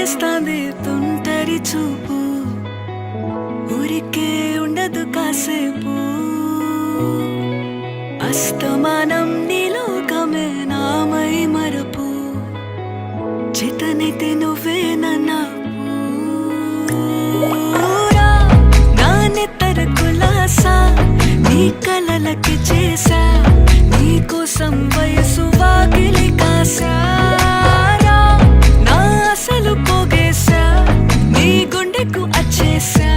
చేస్తాంది తుంటరి చూపు ఊరికే ఉండదు కాసేపు అస్తమానం నీలోకమే నామై మరపు చేతనైతే నువ్వే నాన్నెత్తర కులాసా నీ కలలకి చేసా నీ కోసం వయసు వాకిలి కాసా నా అసలు పోగేసా నీ గుండెకు అచ్చేసా